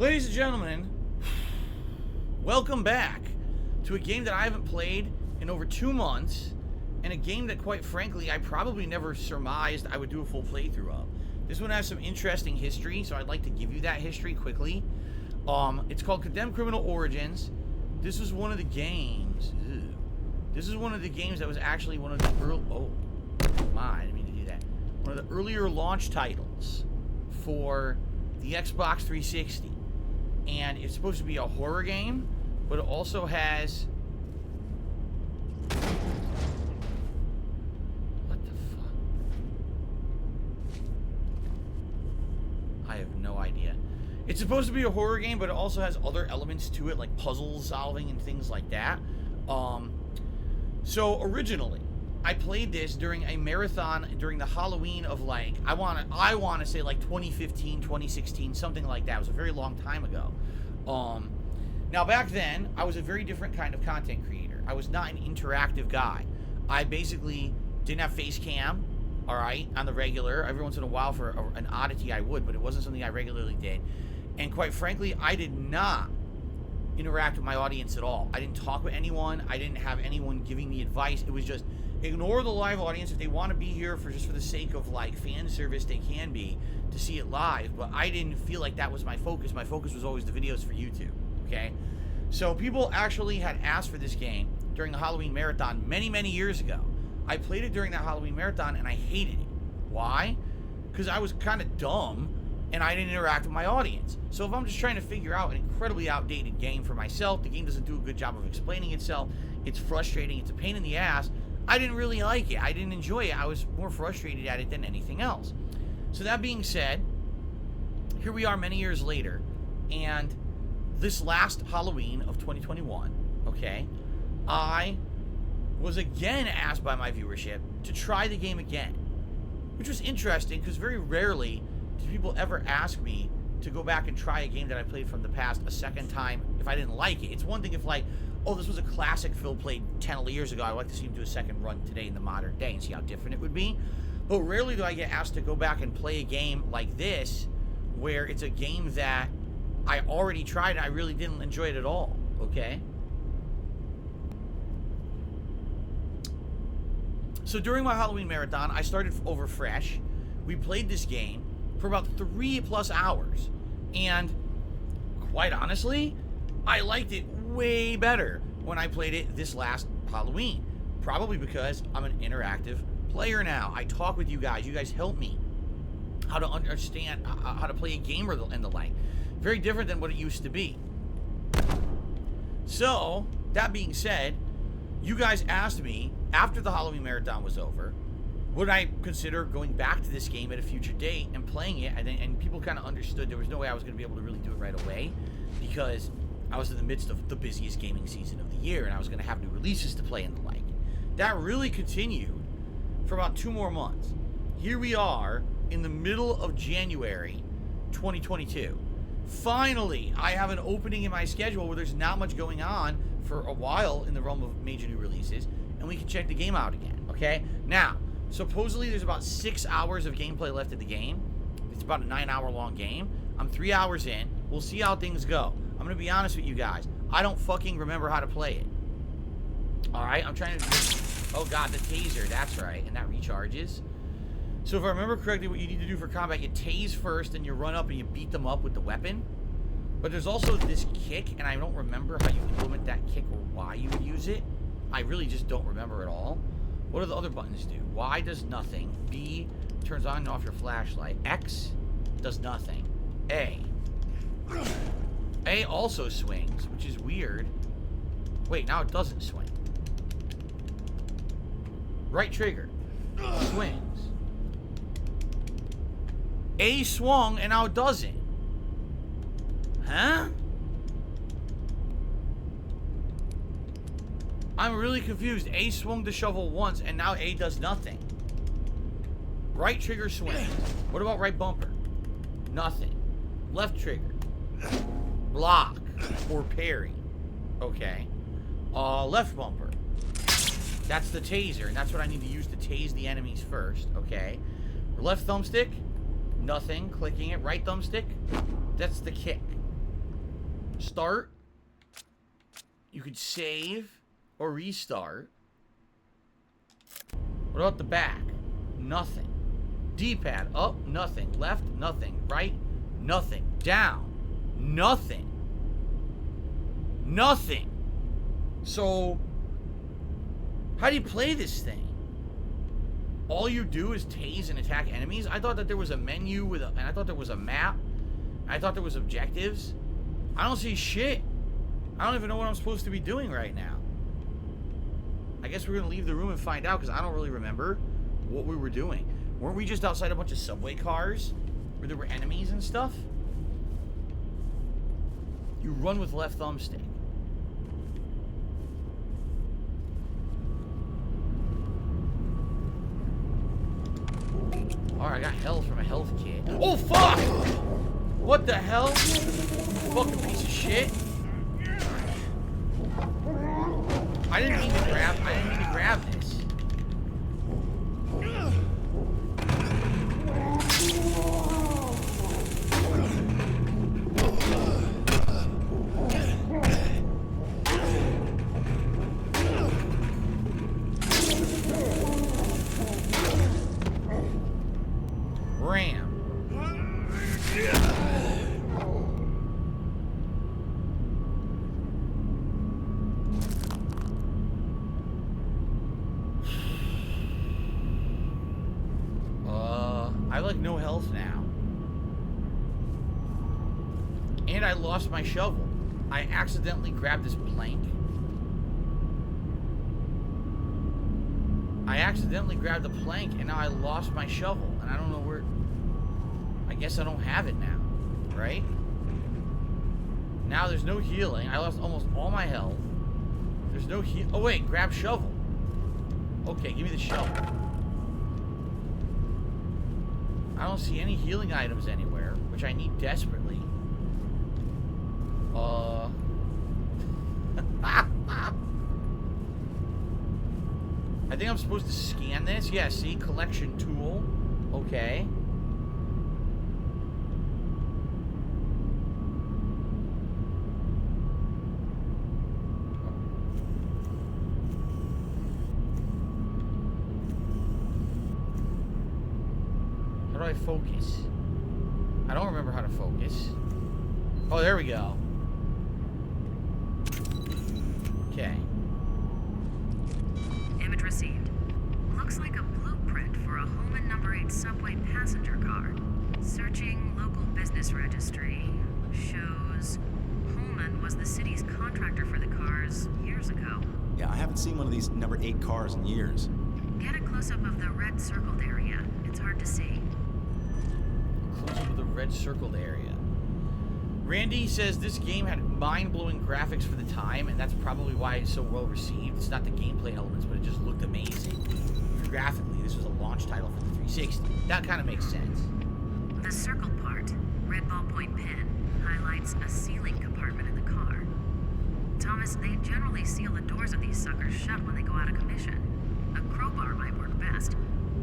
Ladies and gentlemen, welcome back to a game that I haven't played in over 2 months, and a game that, quite frankly, I probably never surmised I would do a full playthrough of. This one has some interesting history, so I'd like to give you that history quickly. It's called Condemned Criminal Origins. This was one of the games. This is one of the games that was actually one of the early. Oh my! I didn't mean to do that. One of the earlier launch titles for the Xbox 360. And it's supposed to be a horror game, but it also has... What the fuck? I have no idea. It's supposed to be a horror game, but it also has other elements to it, like puzzle solving and things like that. So originally, I played this during a marathon during the Halloween of, like, I want to say like 2015, 2016, something like that. It was a very long time ago. Now back then, I was a very different kind of content creator. I was not an interactive guy. I basically didn't have face cam, all right, on the regular. Every once in a while for an oddity I would, but it wasn't something I regularly did. And quite frankly, I did not interact with my audience at all. I didn't talk with anyone. I didn't have anyone giving me advice. It was just ignore the live audience. If they want to be here for just for the sake of like fan service, they can be to see it live. But I didn't feel like that was my focus. My focus was always the videos for YouTube. Okay, so people actually had asked for this game during the Halloween marathon many years ago. I played it during that Halloween marathon and I hated it. Why? Because I was kind of dumb and I didn't interact with my audience. So if I'm just trying to figure out an incredibly outdated game for myself, the game doesn't do a good job of explaining itself. It's frustrating. It's a pain in the ass. I didn't really like it. I didn't enjoy it. I was more frustrated at it than anything else. So that being said, here we are many years later, and this last Halloween of 2021, okay, I was again asked by my viewership to try the game again, which was interesting because very rarely do people ever ask me to go back and try a game that I played from the past a second time if I didn't like it. It's one thing if, like, oh, this was a classic Phil played 10 years ago. I'd like to see him do a second run today in the modern day and see how different it would be. But rarely do I get asked to go back and play a game like this where it's a game that I already tried and I really didn't enjoy it at all, okay? So during my Halloween marathon, I started over fresh. We played this game for about 3+ hours. And quite honestly, I liked it way better when I played it this last Halloween. Probably because I'm an interactive player now. I talk with you guys. You guys help me how to understand how to play a game and the like. Very different than what it used to be. So, that being said, you guys asked me after the Halloween marathon was over, would I consider going back to this game at a future date and playing it? And people kind of understood there was no way I was going to be able to really do it right away because I was in the midst of the busiest gaming season of the year, and I was going to have new releases to play and the like. That really continued for about 2 more months. Here we are in the middle of January 2022. Finally, I have an opening in my schedule where there's not much going on for a while in the realm of major new releases, and we can check the game out again, okay? Now, supposedly there's about 6 hours of gameplay left in the game. It's about a 9-hour-long game. I'm 3 hours in. We'll see how things go. I'm going to be honest with you guys. I don't fucking remember how to play it. Alright, I'm trying to... Oh god, the taser. That's right. And that recharges. So if I remember correctly, what you need to do for combat, you tase first, and you run up and you beat them up with the weapon. But there's also this kick, and I don't remember how you implement that kick or why you would use it. I really just don't remember at all. What do the other buttons do? Y does nothing. B turns on and off your flashlight. X does nothing. A also swings, which is weird. Wait, now it doesn't swing. Right trigger. Swings. A swung, and now it doesn't. Huh? I'm really confused. A swung the shovel once, and now A does nothing. Right trigger swings. What about right bumper? Nothing. Left trigger. Block. Or parry. Okay. Left bumper. That's the taser, and that's what I need to use to tase the enemies first. Okay. Left thumbstick. Nothing. Clicking it. Right thumbstick. That's the kick. Start. You could save or restart. What about the back? Nothing. D-pad, up, nothing. Left, nothing. Right, nothing. Down, nothing. Nothing. So, how do you play this thing? All you do is tase and attack enemies? I thought that there was a menu with and I thought there was a map. I thought there was objectives. I don't see shit. I don't even know what I'm supposed to be doing right now. I guess we're gonna leave the room and find out, because I don't really remember what we were doing. Weren't we just outside a bunch of subway cars where there were enemies and stuff? You run with left thumbstick. Alright, I got health from a health kit. Oh, fuck! What the hell? Fucking piece of shit. I didn't mean to grab this. Ram. I have like no health now. And I lost my shovel. I accidentally grabbed this plank. I accidentally grabbed the plank and now I lost my shovel. And I don't know where... I guess I don't have it now. Right? Now there's no healing. I lost almost all my health. There's no heal... Oh wait, grab shovel. Okay, give me the shovel. I don't see any healing items anywhere, which I need desperately. I think I'm supposed to scan this. Yeah, see? Collection tool. Okay. How do I focus? I don't remember how to focus. Oh, there we go. Okay. Image received. Looks like a blueprint for a Holman number 8 subway passenger car. Searching local business registry. Shows Holman was the city's contractor for the cars years ago. Yeah, I haven't seen one of these number 8 cars in years. Get a close-up of the red circled area. It's hard to see. Close-up of the red circled area. Randy says this game had mind-blowing graphics for the time, and that's probably why it's so well received. It's not the gameplay elements, but it just looked amazing. Graphically, this was a launch title for the 360. That kind of makes sense. The circled part, red ballpoint pen, highlights a sealing compartment in the car. Thomas, they generally seal the doors of these suckers shut when they go out of commission. A crowbar might work best.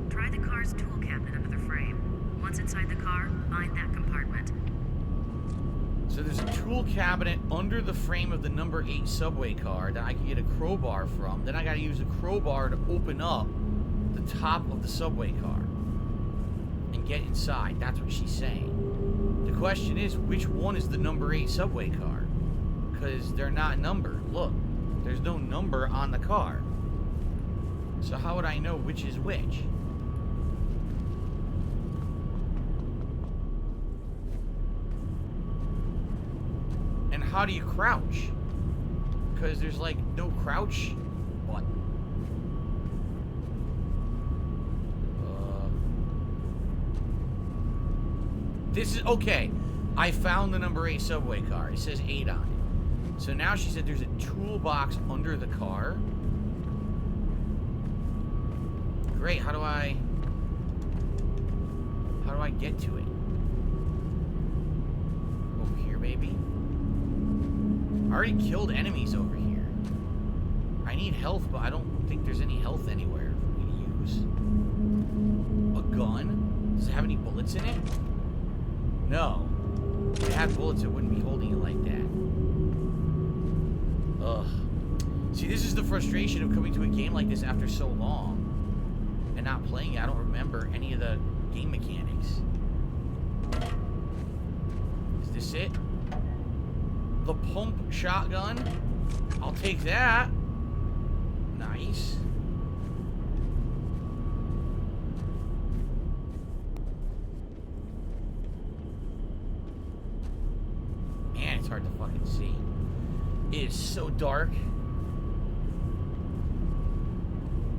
Try the car's tool cabinet under the frame. Once inside the car, find that compartment. So there's a tool cabinet under the frame of the number 8 subway car that I can get a crowbar from. Then I gotta use a crowbar to open up the top of the subway car and get inside. That's what she's saying. The question is, which one is the number 8 subway car? Because they're not numbered. Look, there's no number on the car. So how would I know which is which? And how do you crouch? Because there's like no crouch button. This is okay. I found the number 8 subway car. It says 8 on it. So now she said there's a toolbox under the car. Great. How do I get to it? Over here, maybe? I already killed enemies over here. I need health, but I don't think there's any health anywhere for me to use. A gun? Does it have any bullets in it? No. If it had bullets, it wouldn't be holding it like that. Ugh. See, this is the frustration of coming to a game like this after so long and not playing it. I don't remember any of the game mechanics. Is this it? The pump shotgun? I'll take that. Nice. Man, it's hard to fucking see. It is so dark.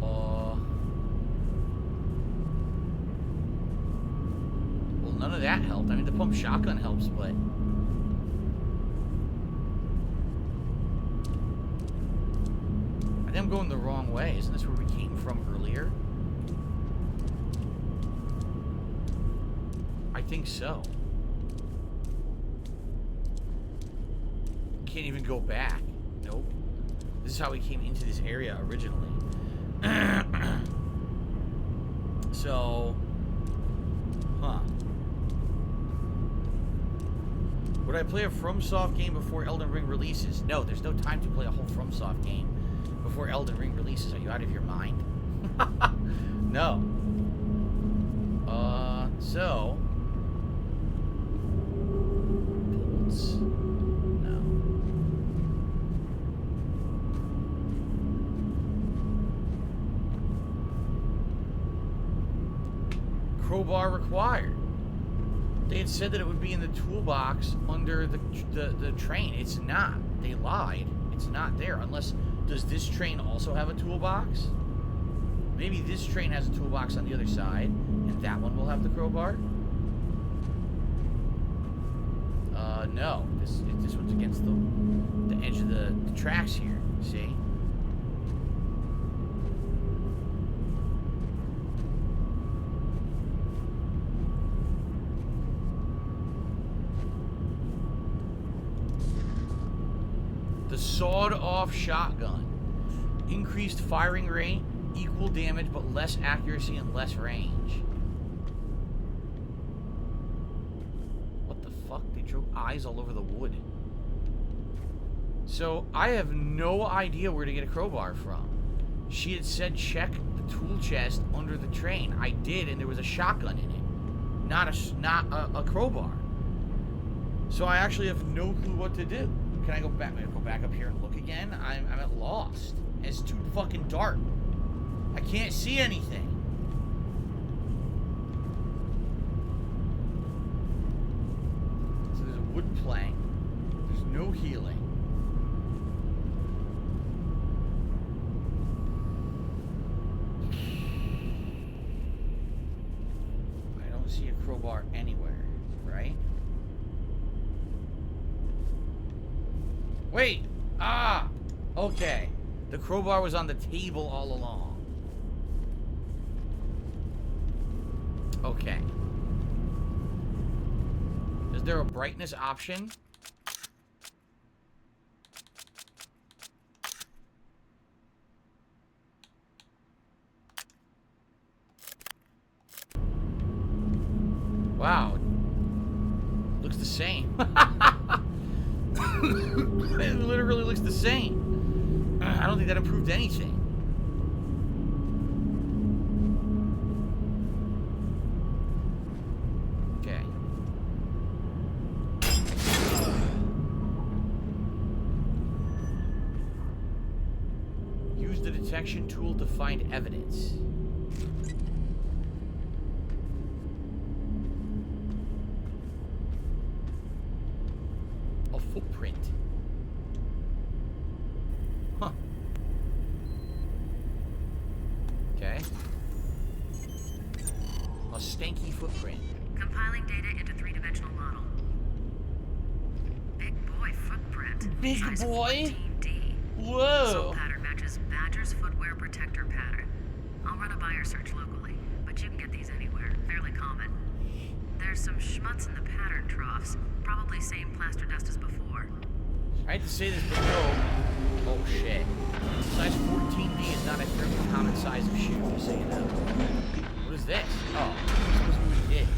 Well, none of that helped. I mean, the pump shotgun helps, but... I think I'm going the wrong way. Isn't this where we came from earlier? I think so. Can't even go back. Nope. This is how we came into this area originally. So, huh. Would I play a FromSoft game before Elden Ring releases? No, there's no time to play a whole FromSoft game before Elden Ring releases. Are you out of your mind? No. So... Bolts. No. Crowbar required. They had said that it would be in the toolbox under the train. It's not. They lied. It's not there. Unless, does this train also have a toolbox? Maybe this train has a toolbox on the other side, and that one will have the crowbar? No. This one's against the edge of the tracks here. See? The sawed-off shotgun. Increased firing rate, equal damage, but less accuracy and less range. What the fuck? They drew eyes all over the wood. So, I have no idea where to get a crowbar from. She had said check the tool chest under the train. I did, and there was a shotgun in it. Not a crowbar. So I actually have no clue what to do. Can I go back? Go back up here and look again? I'm at lost. It's too fucking dark. I can't see anything. So there's a wood plank. There's no healing. I don't see a crowbar anywhere, right? Wait! Ah! Okay. The crowbar was on the table all along. Okay. Is there a brightness option? Wow. Looks the same. It literally looks the same. I don't think that improved anything. Okay. Use the detection tool to find evidence. A footprint. Huh. Okay. A stanky footprint. Compiling data into three-dimensional model. Big boy footprint. Big Size boy? 14D. Whoa. Sole pattern matches Badger's footwear protector pattern. I'll run a buyer search locally, but you can get these anywhere. Fairly common. There's some schmutz in the pattern troughs. Probably same plaster dust as before. I hate to say this, but no. Oh shit. Size 14D is not a fairly common size of shoe, just so you know. What is this? Oh, this was what we did.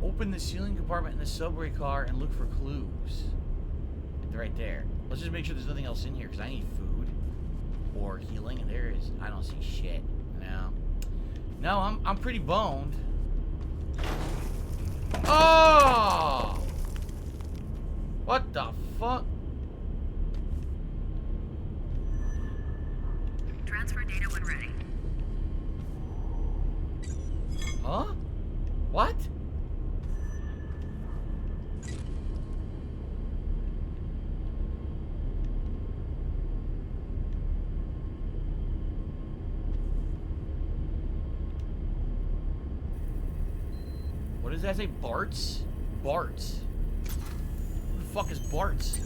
Open the ceiling compartment in the subway car and look for clues. They're right there. Let's just make sure there's nothing else in here, because I need food. Or healing, and there is. I don't see shit. No. No, I'm pretty boned. Oh! What the fuck? Transfer data when ready. Huh? What? What does that say? Bart's? Bart's. Who the fuck is Bart's?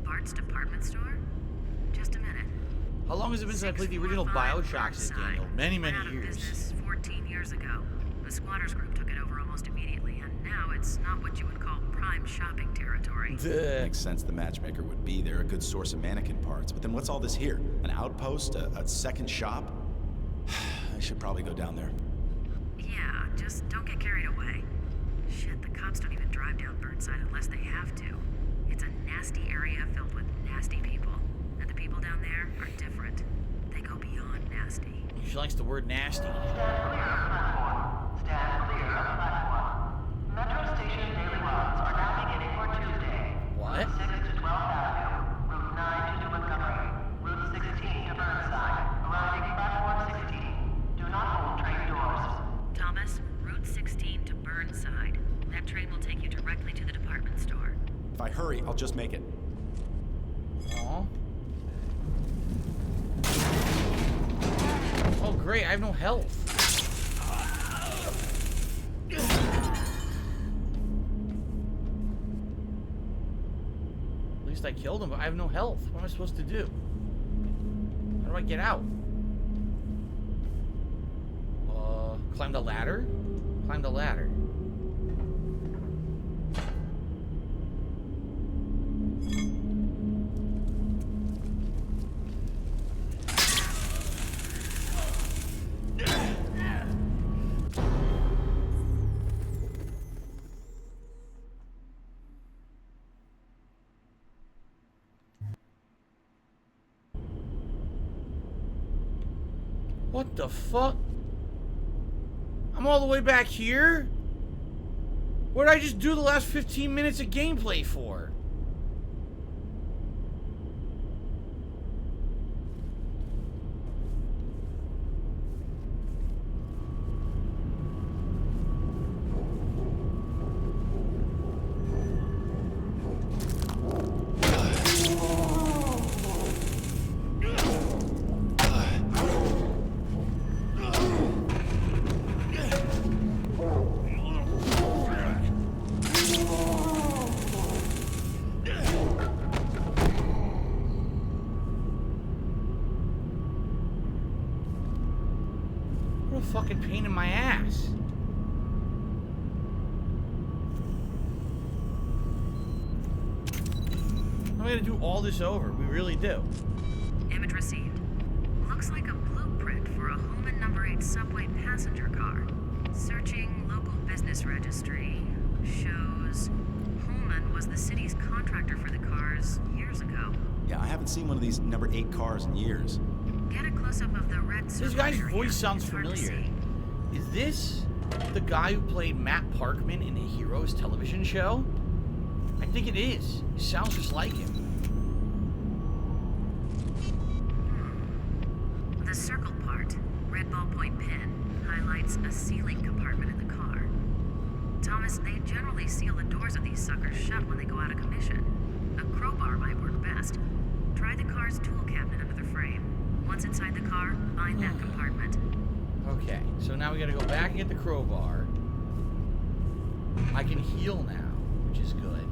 Bart's department store? Just a minute. How long has it been since I played the original Bioshock, says Daniel? Many, many Went out of years. business 14 years ago. The squatters group took it over almost immediately, and now it's not what you would call prime shopping territory. Makes sense the matchmaker would be there, a good source of mannequin parts. But then what's all this here? An outpost? A second shop? I should probably go down there. Yeah, just don't get carried away. Shit, the cops don't even drive down Burnside unless they have to. It's a nasty area filled with nasty people. And the people down there are different. They go beyond nasty. She likes the word nasty. Stand clear of the platform. Metro Station daily runs are now beginning for Tuesday. What? Route 6 to 12th Avenue, Route 9 to New Montgomery, Route 16 to Burnside, arriving platform 16. Do not hold train doors. Thomas, Route 16 to Burnside. That train will take you directly to the department store. If I hurry, I'll just make it. Aw. Oh great, I have no health. At least I killed him, but I have no health. What am I supposed to do? How do I get out? Climb the ladder? Climb the ladder. What the fuck? I'm all the way back here? What did I just do the last 15 minutes of gameplay for? What a fucking pain in my ass. I'm gonna do all this over. We really do. Image received. Looks like a blueprint for a Holman number 8 subway passenger car. Searching local business registry. Shows Holman was the city's contractor for the cars years ago. Yeah, I haven't seen one of these number 8 cars in years. Get a close-up of the red This circle guy's area. voice sounds It's hard to familiar. see. Is this the guy who played Matt Parkman in the Heroes television show? I think it is. He sounds just like him. The circle part, red ballpoint pen, highlights a ceiling compartment in the car. Thomas, they generally seal the doors of these suckers shut when they go out of commission. A crowbar might work best. Try the car's tool cabinet under the frame. Once inside the car, find that compartment. Okay, so now we gotta go back and get the crowbar. I can heal now, which is good.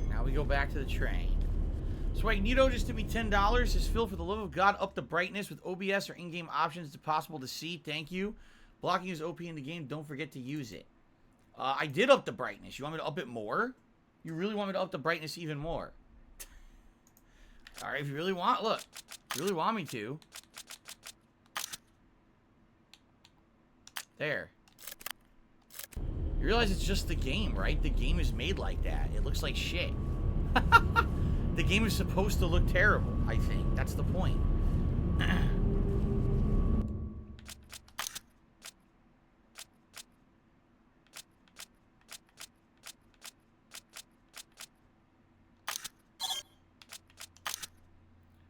Now we go back to the train. Swagnito just to me $10. Says, Phil, for the love of God, up the brightness with OBS or in-game options. It's possible to see. Thank you. Blocking is OP in the game. Don't forget to use it. I did up the brightness. You want me to up it more? You really want me to up the brightness even more? Alright, if you really want, look. If you really want me to. There. You realize it's just the game, right? The game is made like that. It looks like shit. The game is supposed to look terrible, I think. That's the point.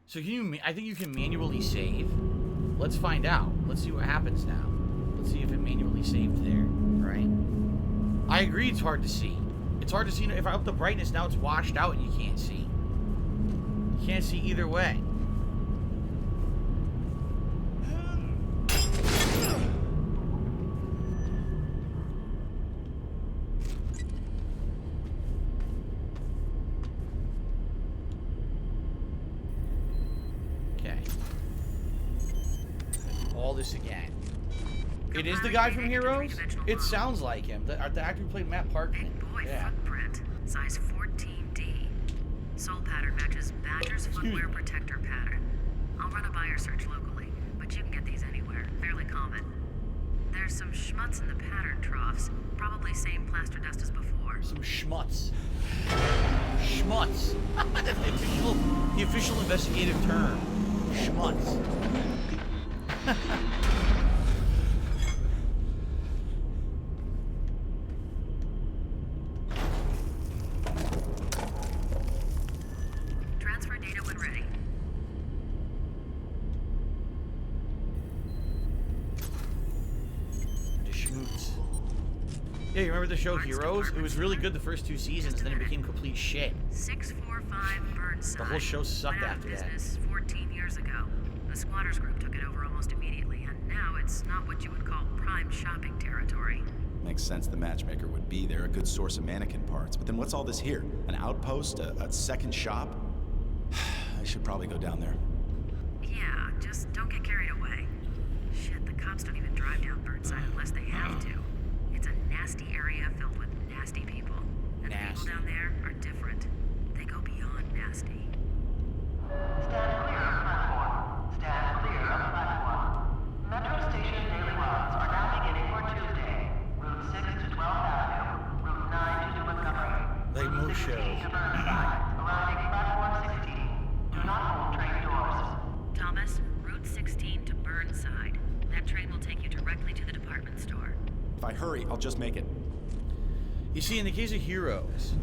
So can you, I think you can manually save. Let's find out. Let's see what happens now. Let's see if it manually saved there, right? I agree it's hard to see. It's hard to see. If I up the brightness, now it's washed out and you can't see. You can't see either way. All this again. It is the guy from Heroes? It sounds like him. The actor who played Matt Parkman. Big boy Yeah. footprint, size 14D. Sole pattern matches Badger's footwear protector pattern. I'll run a buyer search locally, but you can get these anywhere. Fairly common. There's some schmutz in the pattern troughs. Probably same plaster dust as before. Some schmutz. Schmutz. That's the official investigative term. Schmutz. Transfer data when ready. The schmutz. Yeah, you remember the show Heroes? It was really good the first 2 seasons, then it became complete shit. 645 Burnside. The whole show sucked Went out of after that. business 14 years ago. The squatters group took it over almost immediately, and now it's not what you would call prime shopping territory. Makes sense the matchmaker would be there, a good source of mannequin parts. But then what's all this here? An outpost? A second shop? I should probably go down there. Yeah, just don't get carried away. Shit, the cops don't even drive down Burnside unless they have to. It's a nasty area filled with nasty people. And the people Nasty. down there are different. They go beyond nasty. Stand clear of the platform. Stand clear of the platform. Metro Station daily runs are now beginning for Tuesday. Route 6 to 12th Avenue. Route 9 to New Montgomery. Like Route most 16 shows. to Burnside. Arriving platform 16. Do not hold train doors. Thomas, Route 16 to Burnside. That train will take you directly to the department store. If I hurry, I'll just make it. You see, in the case of Heroes,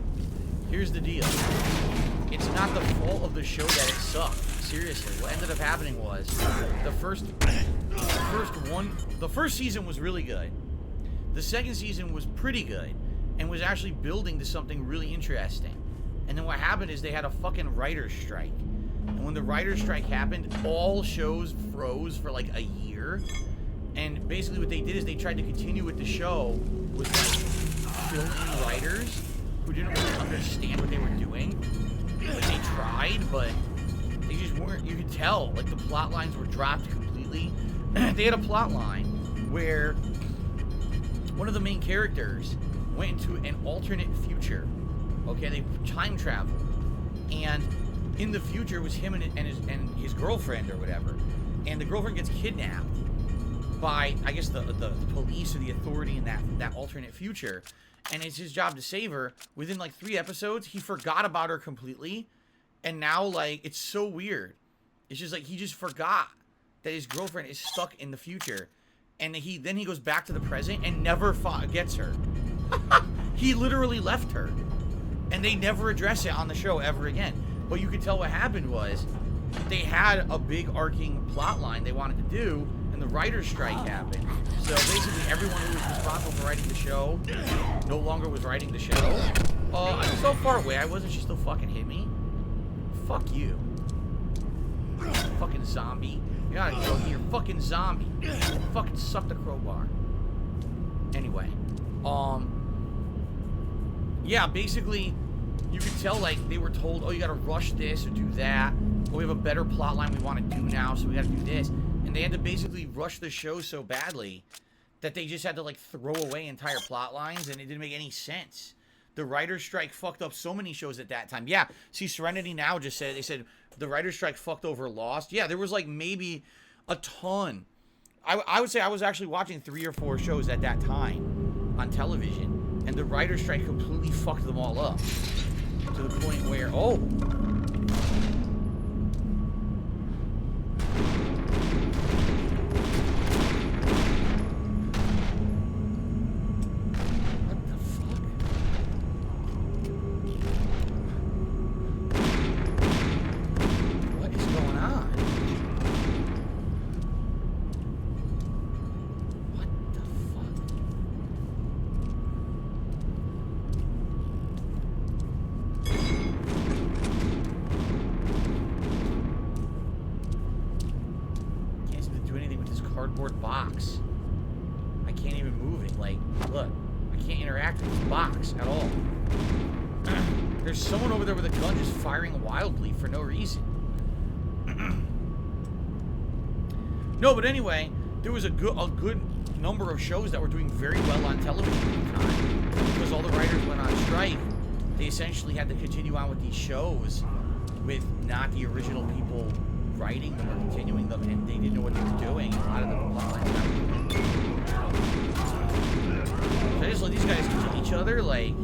here's the deal. It's not the fault of the show that it sucked. Seriously, what ended up happening was the first season was really good. The second season was pretty good and was actually building to something really interesting. And then what happened is they had a fucking writer's strike. And when the writer's strike happened, all shows froze for like a year. And basically what they did is they tried to continue with the show with like fill-in writers who didn't really understand what they were doing. Like they tried, but they just weren't. You could tell, like the plot lines were dropped completely. They had a plot line where one of the main characters went into an alternate future. Okay, they time traveled, and in the future was him and his girlfriend or whatever, and the girlfriend gets kidnapped by, I guess, the police or the authority in that alternate future, and it's his job to save her. Within like 3 episodes, he forgot about her completely, and now like it's so weird. It's just like he just forgot that his girlfriend is stuck in the future, and then he goes back to the present and never gets her. He literally left her, and they never address it on the show ever again. But you could tell what happened was they had a big arcing plot line they wanted to do, and the writer's strike happened. So basically everyone who was responsible for writing the show no longer was writing the show. I'm so far away, I wasn't. She still fucking hit me. Fuck you. Fucking zombie. You gotta go here, fucking zombie. Fucking suck the crowbar. Anyway, yeah, basically, you could tell, like, they were told, oh, you gotta rush this or do that. Or we have a better plot line we want to do now, so we gotta do this. And they had to basically rush the show so badly that they just had to, like, throw away entire plot lines, and it didn't make any sense. The writer's strike fucked up so many shows at that time. Yeah, see, Serenity Now just said, they said the writer's strike fucked over Lost. Yeah, there was, like, maybe a ton. I would say I was actually watching 3 or 4 shows at that time on television, and the writer's strike completely fucked them all up to the point where, oh. Cardboard box. I can't even move it. Like, look, I can't interact with this box at all. There's someone over there with a gun just firing wildly for no reason. No, but anyway, there was a good number of shows that were doing very well on television at the time. Because all the writers went on strike, they essentially had to continue on with these shows with not the original people writing them or continuing them, and they didn't know what they were doing. A lot of them so I just let these guys kill each other, like.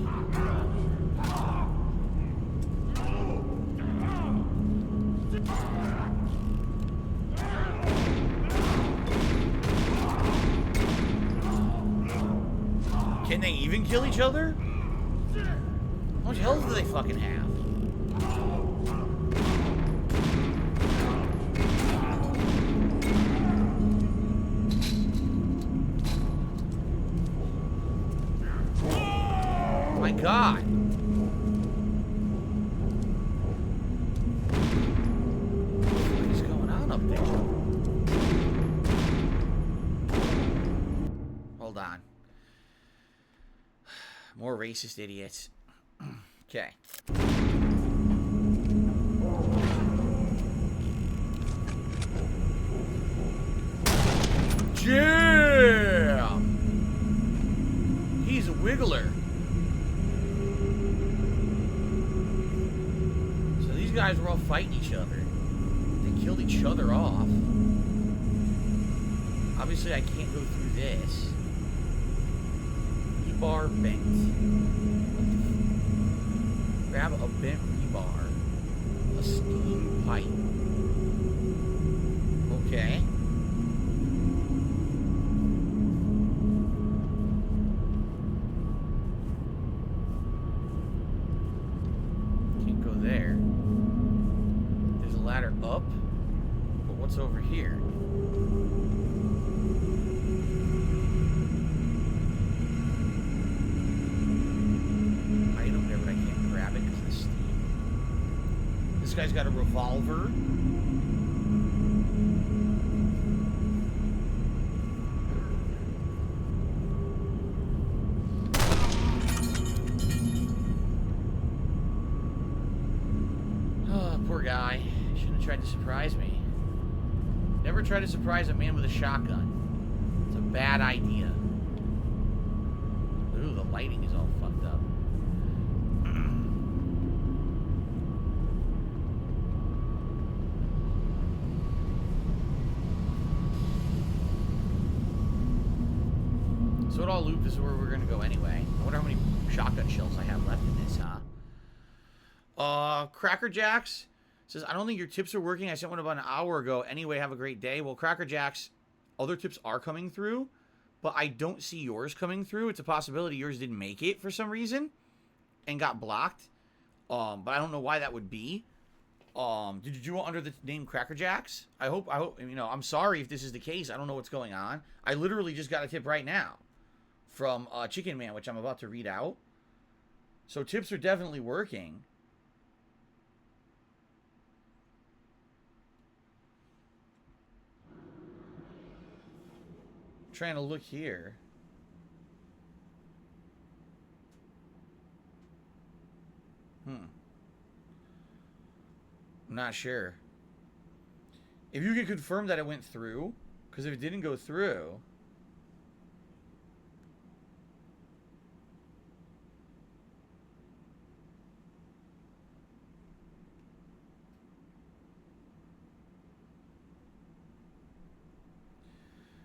Can they even kill each other? How much health do they fucking have? God. What is going on up there? Hold on. More racist idiots. Okay. Yeah! He's a wiggler. Guys were all fighting each other. They killed each other off. Obviously, I can't go through this. Rebar bent. Grab a bent rebar. A steam pipe. Okay. Can't go there. Ladder up, but what's over here? Item there, but I can't grab it because of the steam. This guy's got a revolver. Oh, poor guy. Tried to surprise me. Never try to surprise a man with a shotgun. It's a bad idea. Ooh, the lighting is all fucked up. So at all loop, this is where we're gonna go anyway. I wonder how many shotgun shells I have left in this, huh? Cracker Jacks says, I don't think your tips are working. I sent one about an hour ago. Anyway, have a great day. Well, Cracker Jacks, other tips are coming through, but I don't see yours coming through. It's a possibility yours didn't make it for some reason and got blocked. But I don't know why that would be. Did you do it under the name Cracker Jacks? I hope, you know, I'm sorry if this is the case. I don't know what's going on. I literally just got a tip right now from Chicken Man, which I'm about to read out. So tips are definitely working. Trying to look here. I'm not sure. If you could confirm that it went through, because if it didn't go through,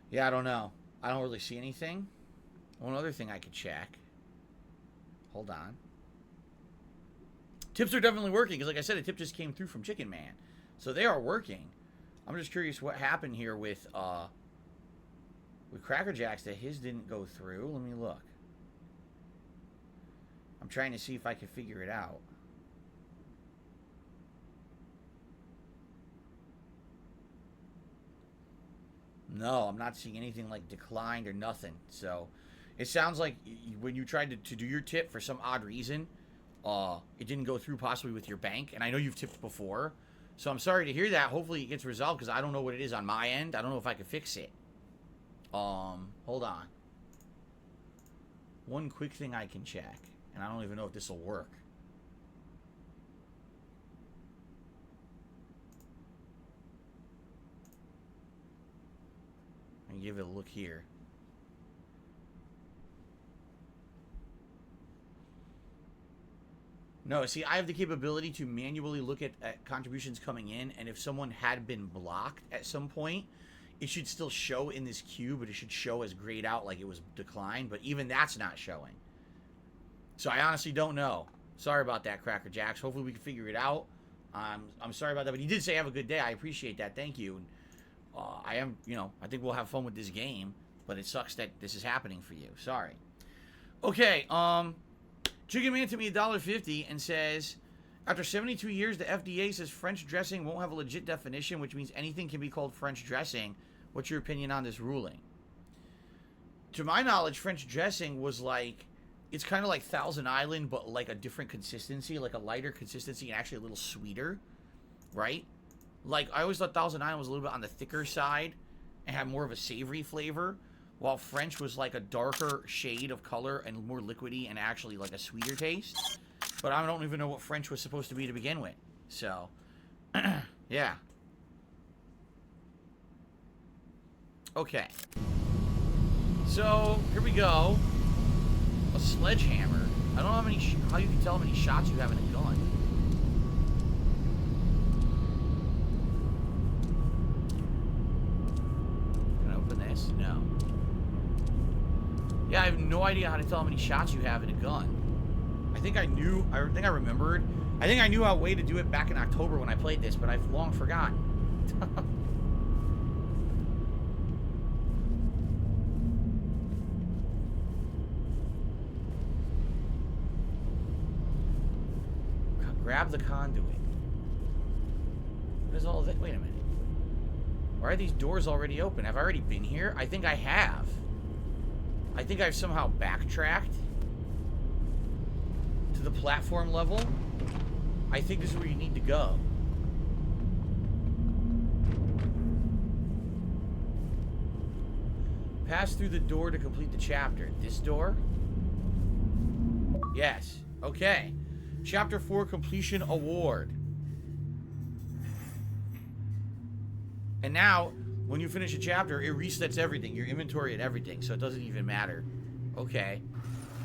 Yeah, I don't know. I don't really see anything. One other thing I could check. Hold on. Tips are definitely working, because like I said, a tip just came through from Chicken Man. So they are working. I'm just curious what happened here with Cracker Jacks that his didn't go through. Let me look. I'm trying to see if I can figure it out. No, I'm not seeing anything like declined or nothing. So it sounds like when you tried to do your tip for some odd reason, it didn't go through possibly with your bank. And I know you've tipped before. So I'm sorry to hear that. Hopefully it gets resolved, because I don't know what it is on my end. I don't know if I can fix it. Hold on. One quick thing I can check. And I don't even know if this will work. And give it a look here. No, see, I have the capability to manually look at contributions coming in, and if someone had been blocked at some point, it should still show in this queue, but it should show as grayed out like it was declined, but even that's not showing. So I honestly don't know. Sorry about that, Cracker Jacks. Hopefully we can figure it out. I'm sorry about that, but he did say have a good day. I appreciate that. Thank you. I think we'll have fun with this game, but it sucks that this is happening for you. Sorry. Okay, Chicken Man to me $1.50 and says, after 72 years, the FDA says French dressing won't have a legit definition, which means anything can be called French dressing. What's your opinion on this ruling? To my knowledge, French dressing was like, it's kind of like Thousand Island, but like a different consistency, like a lighter consistency and actually a little sweeter, right? Like, I always thought Thousand Island was a little bit on the thicker side and had more of a savory flavor, while French was like a darker shade of color and more liquidy and actually like a sweeter taste. But I don't even know what French was supposed to be to begin with. So, yeah. Okay. So, here we go. A sledgehammer. I don't know how you can tell how many shots you have in a gun. Can I open this? No. Yeah, I have no idea how to tell how many shots you have in a gun. I think I remembered. I think I knew a way to do it back in October when I played this, but I've long forgotten. Grab the conduit. What is all that? Wait a minute. Why are these doors already open? Have I already been here? I think I have. I think I've somehow backtracked to the platform level. I think this is where you need to go. Pass through the door to complete the chapter. This door? Yes. Okay. Chapter 4 Completion Award. And now, when you finish a chapter, it resets everything. Your inventory and everything, so it doesn't even matter. Okay.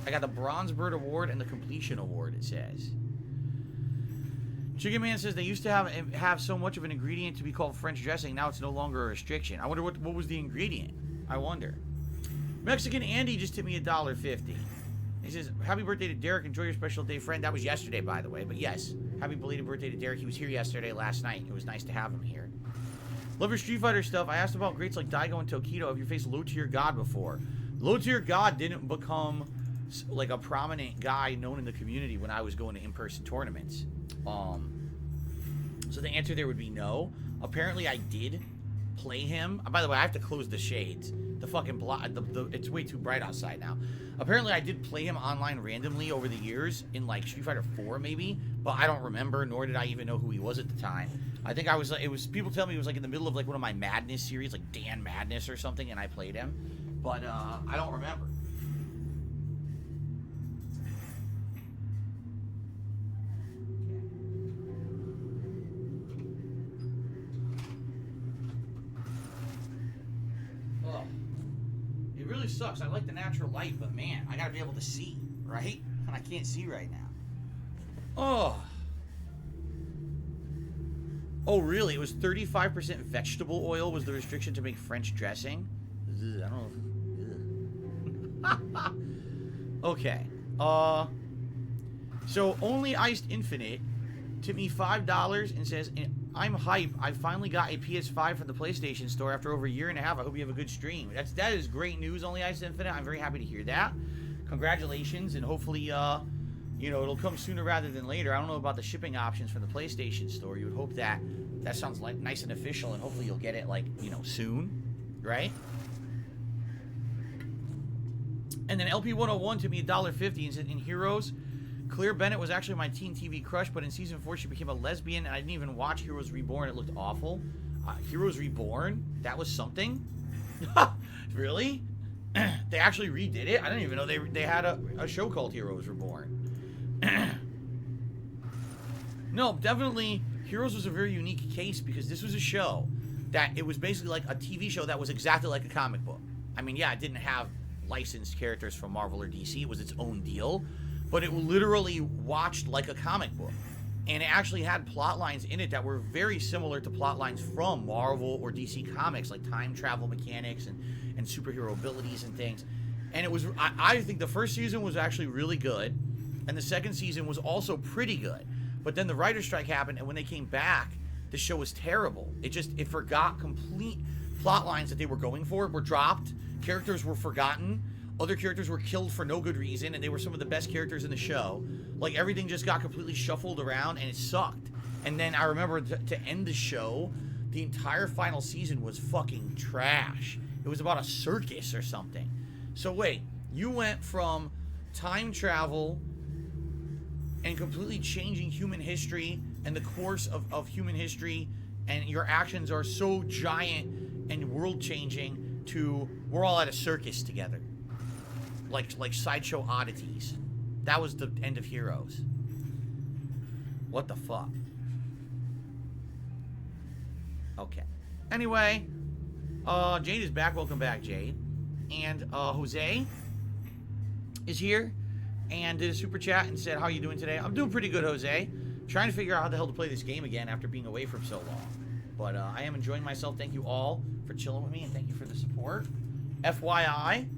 I got the Bronze Bird Award and the Completion Award, it says. Chicken Man says they used to have so much of an ingredient to be called French dressing. Now it's no longer a restriction. I wonder what was the ingredient. I wonder. Mexican Andy just tipped me $1.50. He says, happy birthday to Derek. Enjoy your special day, friend. That was yesterday, by the way. But yes, happy belated birthday to Derek. He was here yesterday, last night. It was nice to have him here. Love your Street Fighter stuff. I asked about greats like Daigo and Tokido. Have you faced Low Tier God before? Low Tier God didn't become like a prominent guy known in the community when I was going to in-person tournaments. So the answer there would be no. Apparently I did play him. By the way, I have to close the shades. The fucking it's way too bright outside now. Apparently I did play him online randomly over the years in like Street Fighter 4 maybe, but I don't remember, nor did I even know who he was at the time. I think people tell me it was like in the middle of like one of my Madness series, like Dan Madness or something, and I played him, but I don't remember. It really sucks. I like the natural light, but man, I gotta be able to see, right? And I can't see right now. Oh, really? It was 35% vegetable oil was the restriction to make French dressing? I don't know. Okay. So Only Iced Infinite tipped me $5 and says, I'm hype. I finally got a PS5 from the PlayStation Store after over a year and a half. I hope you have a good stream. That is great news, Only Iced Infinite. I'm very happy to hear that. Congratulations, and hopefully, you know, it'll come sooner rather than later. I don't know about the shipping options from the PlayStation Store. You would hope that sounds like nice and official, and hopefully you'll get it, like, you know, soon, right? And then LP101 to me $1.50 and said, in Heroes, Claire Bennett was actually my teen TV crush, but in season 4 she became a lesbian, and I didn't even watch Heroes Reborn. It looked awful. Heroes Reborn? That was something? Really? They actually redid it? I didn't even know they had a show called Heroes Reborn. No, definitely, Heroes was a very unique case because this was a show that it was basically like a TV show that was exactly like a comic book. I mean, yeah, it didn't have licensed characters from Marvel or DC. It was its own deal. But it literally watched like a comic book. And it actually had plot lines in it that were very similar to plot lines from Marvel or DC Comics, like time travel mechanics and superhero abilities and things. And it was, I think the first season was actually really good. And the second season was also pretty good. But then the writer's strike happened, and when they came back, the show was terrible. It forgot complete plot lines that they were going for, were dropped. Characters were forgotten. Other characters were killed for no good reason, and they were some of the best characters in the show. Like, everything just got completely shuffled around, and it sucked. And then I remember to end the show, the entire final season was fucking trash. It was about a circus or something. So wait, you went from time travel and completely changing human history and the course of human history, and your actions are so giant and world-changing, to we're all at a circus together. Like sideshow oddities. That was the end of Heroes. What the fuck? Okay. Anyway, Jade is back. Welcome back, Jade. And Jose is here and did a super chat and said, how are you doing today? I'm doing pretty good, Jose. Trying to figure out how the hell to play this game again after being away for so long. But I am enjoying myself. Thank you all for chilling with me, and thank you for the support. FYI,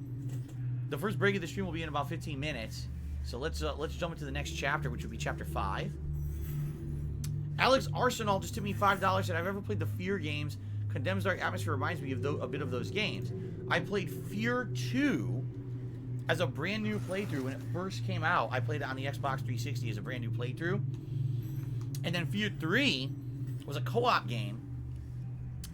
the first break of the stream will be in about 15 minutes. So let's jump into the next chapter, which would be chapter 5. Alex Arsenal just tipped me $5. Said, I've ever played the Fear games. Condemn's Dark Atmosphere reminds me of a bit of those games. I played Fear 2 as a brand new playthrough when it first came out. I played it on the Xbox 360 as a brand new playthrough. And then Fear 3 was a co-op game.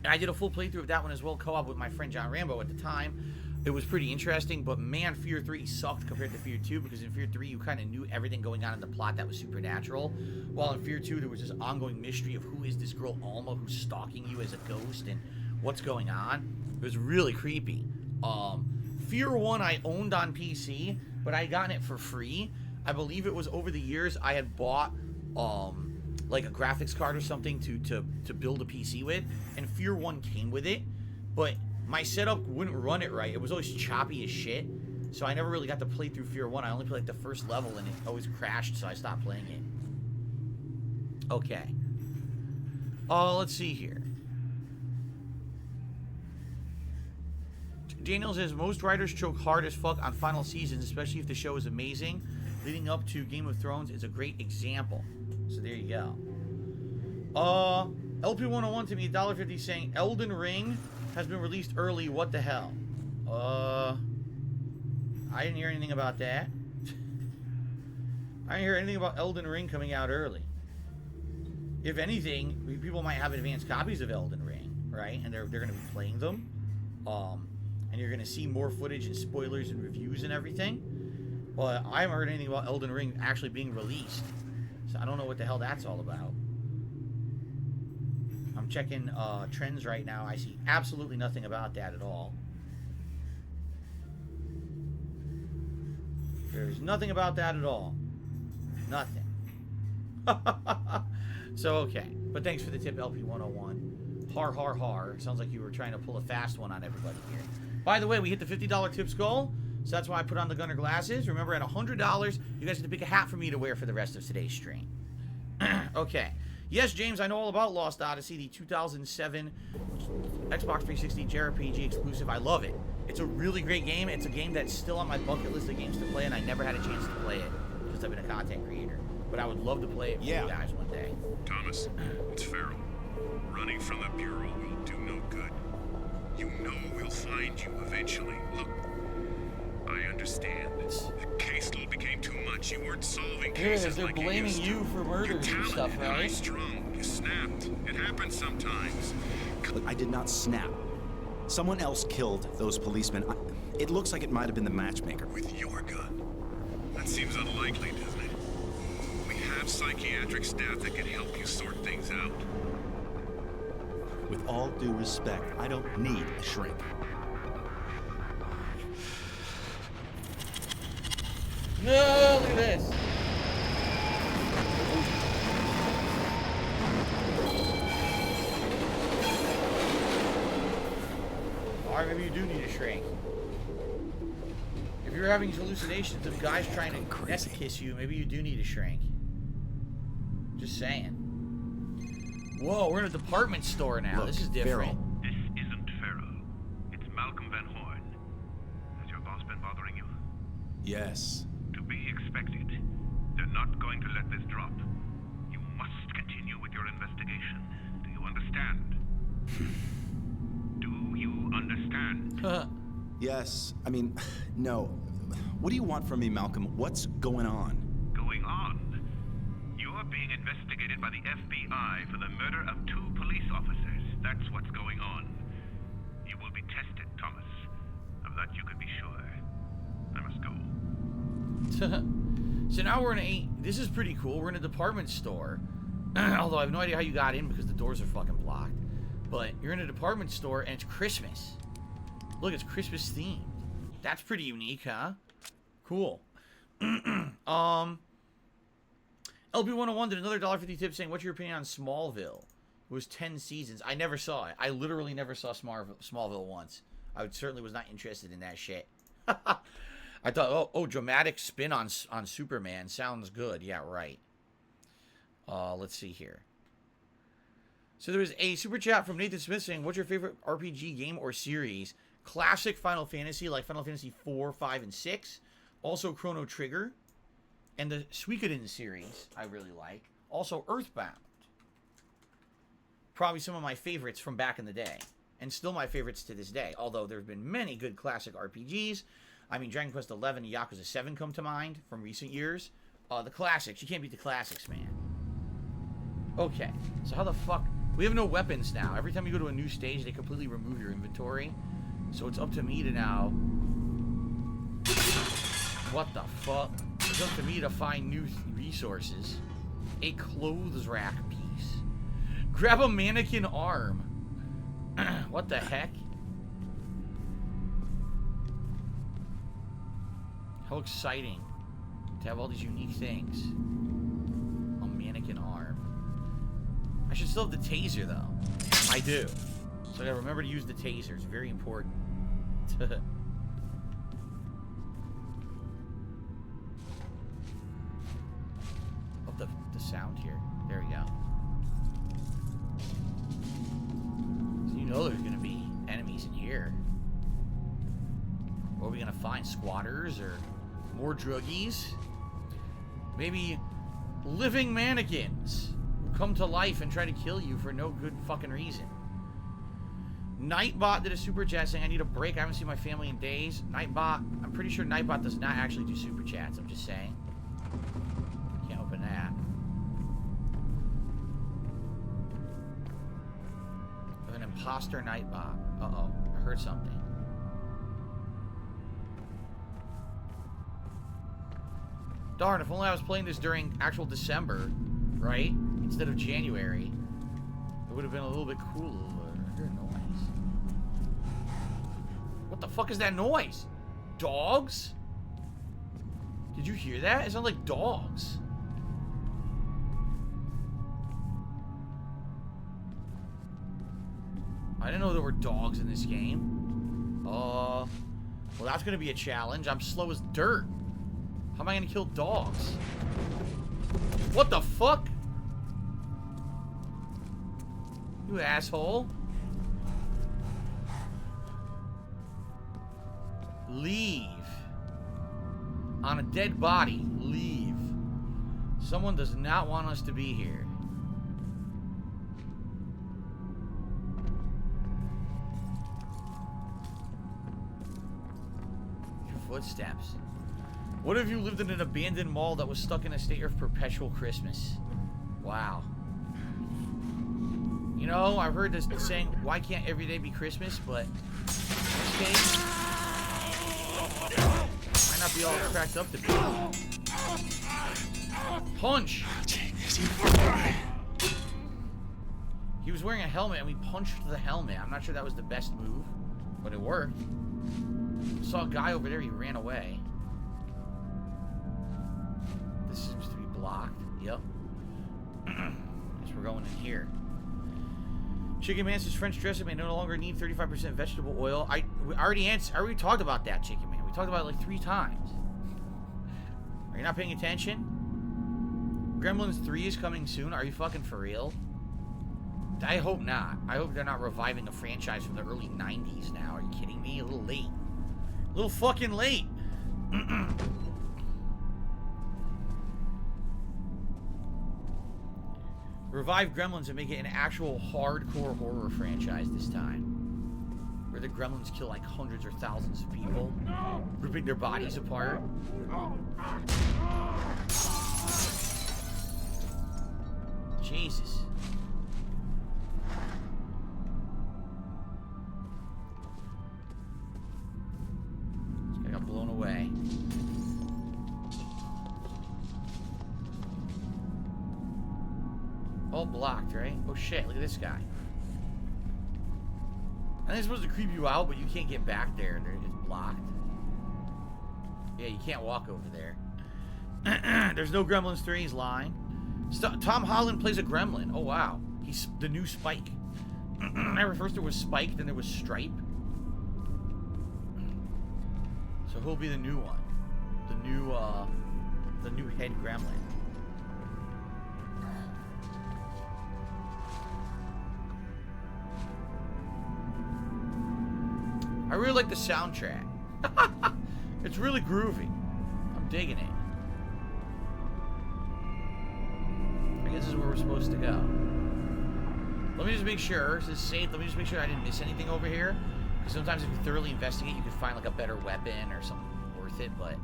And I did a full playthrough of that one as well, co-op with my friend John Rambo at the time. It was pretty interesting, but man, Fear 3 sucked compared to Fear 2, because in Fear 3 you kind of knew everything going on in the plot that was supernatural, while in Fear 2 there was this ongoing mystery of who is this girl Alma who's stalking you as a ghost and what's going on. It was really creepy. Fear 1 I owned on PC, but I had gotten it for free. I believe it was over the years I had bought like a graphics card or something to build a PC with, and Fear 1 came with it, but my setup wouldn't run it right. It was always choppy as shit, so I never really got to play through Fear 1. I only played like the first level, and it always crashed, so I stopped playing it. Okay. Let's see here. Daniel says, most writers choke hard as fuck on final seasons, especially if the show is amazing. Leading up to Game of Thrones is a great example. So there you go. LP101 to me, $1.50, saying, Elden Ring has been released early. What the hell? I didn't hear anything about that. I didn't hear anything about Elden Ring coming out early. If anything, people might have advanced copies of Elden Ring, right? And they're going to be playing them. And you're going to see more footage and spoilers and reviews and everything. But I haven't heard anything about Elden Ring actually being released. So I don't know what the hell that's all about. I'm checking trends right now. I see absolutely nothing about that at all. There's nothing about that at all. Nothing. So, okay. But thanks for the tip, LP101. Har, har, har. Sounds like you were trying to pull a fast one on everybody here. By the way, we hit the $50 tips goal. So that's why I put on the Gunner glasses. Remember, at $100, you guys get to pick a hat for me to wear for the rest of today's stream. Okay. Yes, James, I know all about Lost Odyssey, the 2007 Xbox 360 JRPG exclusive. I love it. It's a really great game. It's a game that's still on my bucket list of games to play, and I never had a chance to play it because I've been a content creator. But I would love to play it with you guys one day. Thomas, it's Farrell. Running from the Bureau will do no good. You know we'll find you eventually. Look, I understand. The caseload became too much. You weren't solving cases They're like blaming you for murders and stuff, right? High strung. You snapped. It happens sometimes. Look, I did not snap. Someone else killed those policemen. It looks like it might have been the matchmaker. With your gun? That seems unlikely, doesn't it? We have psychiatric staff that can help you sort things out. With all due respect, I don't need a shrink. No, look at this. Or maybe you do need a shrink. If you're having hallucinations of guys trying to neck kiss you, maybe you do need a shrink. Just saying. Whoa, we're in a department store now. Look, this is different. Farrell. This isn't Farrell. It's Malcolm Van Horn. Has your boss been bothering you? Yes. To be expected. They're not going to let this drop. You must continue with your investigation. Do you understand? Do you understand? Yes. I mean, no. What do you want from me, Malcolm? What's going on? Going on? You're being investigated by the FBI for the murder of 2 police officers. That's what's going on. You will be tested, Thomas. Of that you can be sure. I must go. So now we're in a... This is pretty cool. We're in a department store. Although I have no idea how you got in because the doors are fucking blocked. But you're in a department store and it's Christmas. Look, it's Christmas themed. That's pretty unique, huh? Cool. LB101 did another $1.50 tip saying, what's your opinion on Smallville? It was 10 seasons. I never saw it. I literally never saw Smallville once. I certainly was not interested in that shit. I thought, oh, dramatic spin on Superman. Sounds good. Yeah, right. Let's see here. So there was a super chat from Nathan Smith saying, what's your favorite RPG game or series? Classic Final Fantasy, like Final Fantasy 4, 5, and 6. Also Chrono Trigger. And the Suikoden series, I really like. Also Earthbound. Probably some of my favorites from back in the day. And still my favorites to this day. Although there have been many good classic RPGs. I mean, Dragon Quest XI and Yakuza 7 come to mind from recent years. The classics. You can't beat the classics, man. Okay. So how the fuck... We have no weapons now. Every time you go to a new stage, they completely remove your inventory. So it's up to me to now... What the fuck? It's up to me to find new resources. A clothes rack piece. Grab a mannequin arm. What the heck? How exciting to have all these unique things. A mannequin arm. I should still have the taser, though. I do. So I gotta remember to use the taser. It's very important. Of the sound here. There we go. So you know there's gonna be enemies in here. What are we gonna find? Squatters or more druggies? Maybe living mannequins who come to life and try to kill you for no good fucking reason. Nightbot did a super chat saying, I need a break. I haven't seen my family in days. Nightbot, I'm pretty sure Nightbot does not actually do super chats. I'm just saying. Can't open that. An imposter Nightbot. Uh-oh, I heard something. Darn, if only I was playing this during actual December, right? Instead of January. It would have been a little bit cooler. I hear a noise. What the fuck is that noise? Dogs? Did you hear that? It sounded like dogs. I didn't know there were dogs in this game. Well, that's gonna be a challenge. I'm slow as dirt. How am I gonna kill dogs? What the fuck? You asshole. Leave. On a dead body. Leave. Someone does not want us to be here. Your footsteps. What if you lived in an abandoned mall that was stuck in a state of perpetual Christmas? Wow. You know, I've heard this saying, why can't every day be Christmas? But in this case, might not be all cracked up to be. Punch! He was wearing a helmet and we punched the helmet. I'm not sure that was the best move, but it worked. Saw a guy over there, he ran away. This seems to be blocked. Yep. Guess we're going in here. Chicken Man says French dressing may no longer need 35% vegetable oil. I already talked about that, Chicken Man. We talked about it like 3 times. Are you not paying attention? Gremlins 3 is coming soon. Are you fucking for real? I hope not. I hope they're not reviving a franchise from the early 90s now. Are you kidding me? A little late. A little fucking late. Revive Gremlins and make it an actual hardcore horror franchise this time. Where the Gremlins kill like hundreds or thousands of people, ripping their bodies apart. Jesus. This guy got blown away. All blocked, right? Oh shit, look at this guy. I think it's supposed to creep you out, but you can't get back there. It's blocked. Yeah, you can't walk over there. There's no Gremlins 3, he's lying. Tom Holland plays a gremlin. Oh wow. He's the new Spike. Remember, first there was Spike, then there was Stripe. So who'll be the new one? The new head gremlin. I really like the soundtrack. It's really groovy. I'm digging it. I guess this is where we're supposed to go. Let me just make sure. This is safe. Let me just make sure I didn't miss anything over here. Because sometimes if you thoroughly investigate, you can find like a better weapon or something worth it, but...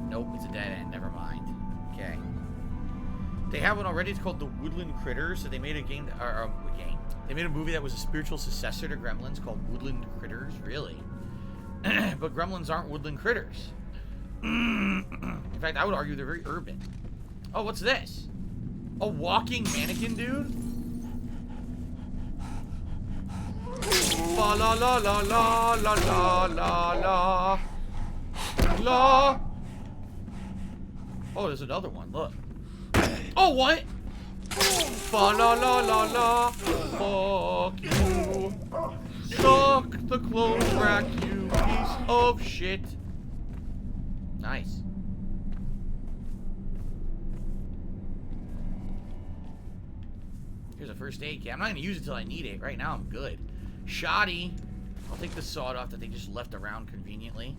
Nope, it's a dead end. Never mind. Okay. They have one already. It's called The Woodland Critters. So they made a game... They made a movie that was a spiritual successor to Gremlins called Woodland Critters. Really? But Gremlins aren't woodland critters. In fact, I would argue they're very urban. Oh, what's this? A walking mannequin, dude? La la la la la la la la la la. Oh, there's another one. Look. Oh, what? Fa la la la la. Fuck you. Suck the clothes rack, you piece of shit. Nice. Here's a first aid kit. I'm not going to use it till I need it. Right now, I'm good. Shoddy. I'll take the sawed off that they just left around conveniently.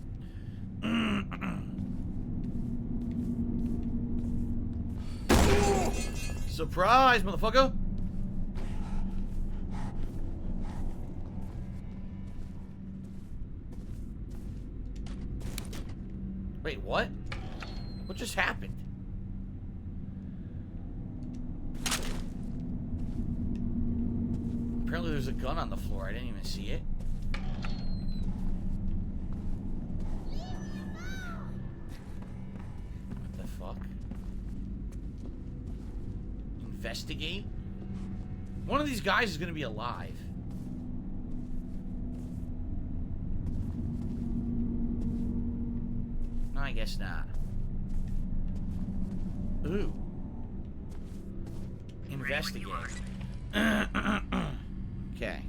Surprise, motherfucker! Wait, what? What just happened? Apparently there's a gun on the floor. I didn't even see it. What the fuck? Investigate? One of these guys is gonna be alive. No, I guess not. Ooh. Investigate. Okay.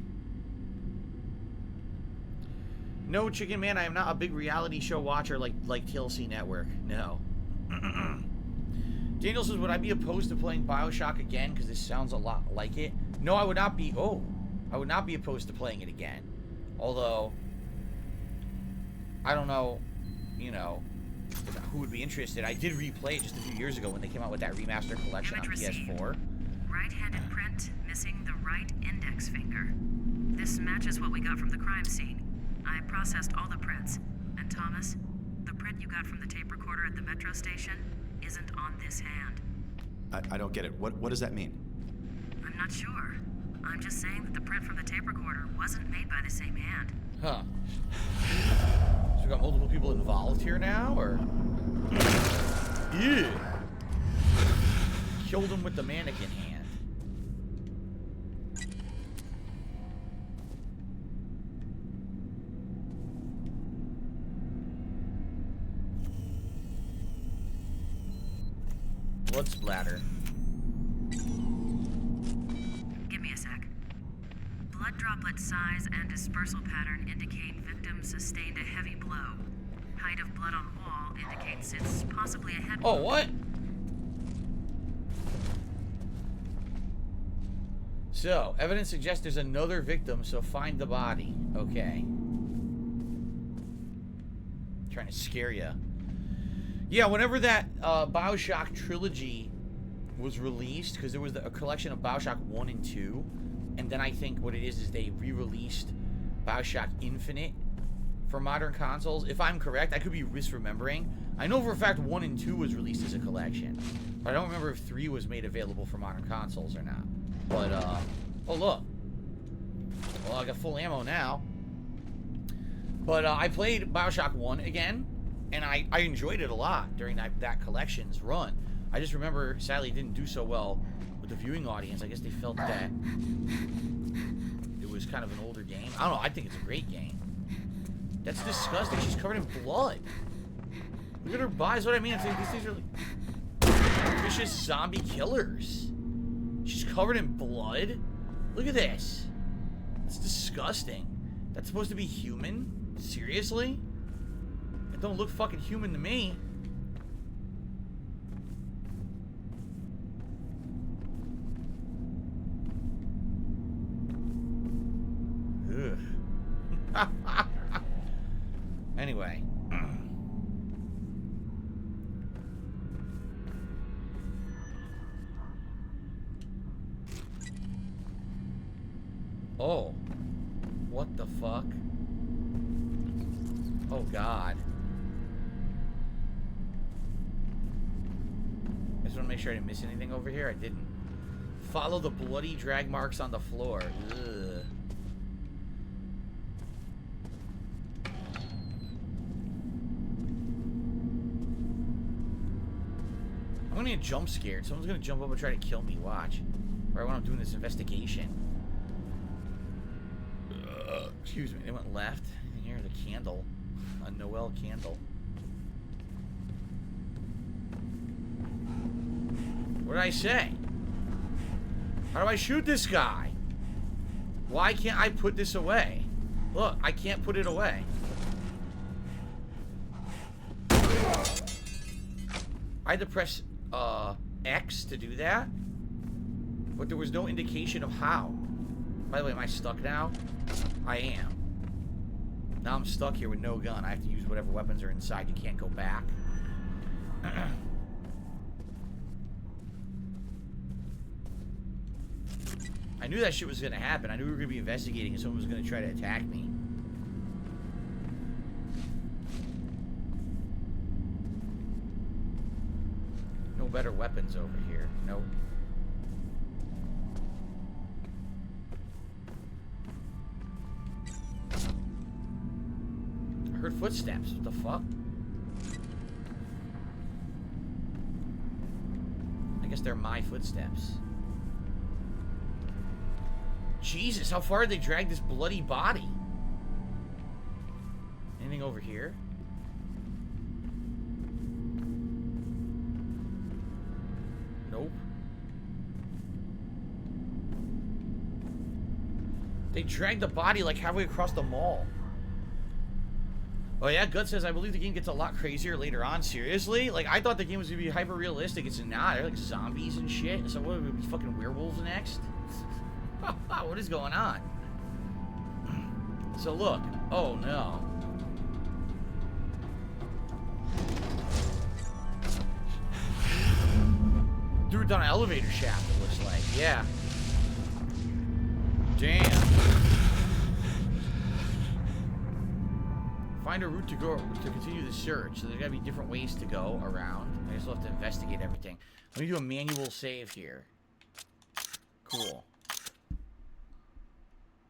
No, Chicken Man, I am not a big reality show watcher like TLC Network. No. Daniel says, would I be opposed to playing BioShock again? Because this sounds a lot like it. No, I would not be. Oh. I would not be opposed to playing it again. Although, I don't know, you know, who would be interested. I did replay it just a few years ago when they came out with that remaster collection on PS4. Right-handed print, missing the right index finger. This matches what we got from the crime scene. I processed all the prints. And Thomas, the print you got from the tape recorder at the metro station isn't on this hand. I don't get it. What does that mean? I'm not sure. I'm just saying that the print from the tape recorder wasn't made by the same hand. Huh. So we got multiple people involved here now, or? Yeah. Killed him with the mannequin hand. Blood splatter. Give me a sec. Blood droplet size and dispersal pattern indicate victim sustained a heavy blow. Height of blood on wall indicates it's possibly a head Oh, wound. what? So, evidence suggests there's another victim, so find the body. Okay. Trying to scare you. Yeah, whenever that BioShock trilogy was released, because there was a collection of BioShock 1 and 2, and then I think what it is they re-released BioShock Infinite for modern consoles. If I'm correct, I could be misremembering. I know for a fact 1 and 2 was released as a collection, but I don't remember if 3 was made available for modern consoles or not. But, oh look. Well, I got full ammo now. But I played BioShock 1 again, and I enjoyed it a lot during that collection's run. I just remember, sadly, it didn't do so well with the viewing audience. I guess they felt that it was kind of an older game. I don't know. I think it's a great game. That's disgusting. She's covered in blood. Look at her body. That's what I mean. I'm saying these things are like vicious zombie killers. She's covered in blood. Look at this. It's disgusting. That's supposed to be human? Seriously? It don't look fucking human to me. Ugh. Anyway. Oh. What the fuck? Oh, God. I just want to make sure I didn't miss anything over here. I didn't. Follow the bloody drag marks on the floor. Ugh. I'm gonna get jump scared. Someone's gonna jump up and try to kill me. Watch. Right when I'm doing this investigation. Excuse me. They went left. And here's a candle. A Noel candle. What did I say? How do I shoot this guy? Why can't I put this away? Look, I can't put it away. I had to press X to do that, but there was no indication of how. By the way, am I stuck now? I am. Now I'm stuck here with no gun. I have to use whatever weapons are inside. You can't go back. I knew that shit was gonna happen. I knew we were gonna be investigating and someone was gonna try to attack me. No better weapons over here. Nope. I heard footsteps. What the fuck? I guess they're my footsteps. Jesus, how far did they drag this bloody body? Anything over here? Nope. They dragged the body like halfway across the mall. Oh yeah, Gut says, I believe the game gets a lot crazier later on. Seriously? Like, I thought the game was gonna be hyper-realistic. It's not. They're like zombies and shit. So what, would be fucking werewolves next? What is going on? So look. Oh no. through it down an elevator shaft, it looks like. Yeah. Damn. Find a route to go to continue the search. So there's gotta be different ways to go around. I just have to investigate everything. Let me do a manual save here. Cool.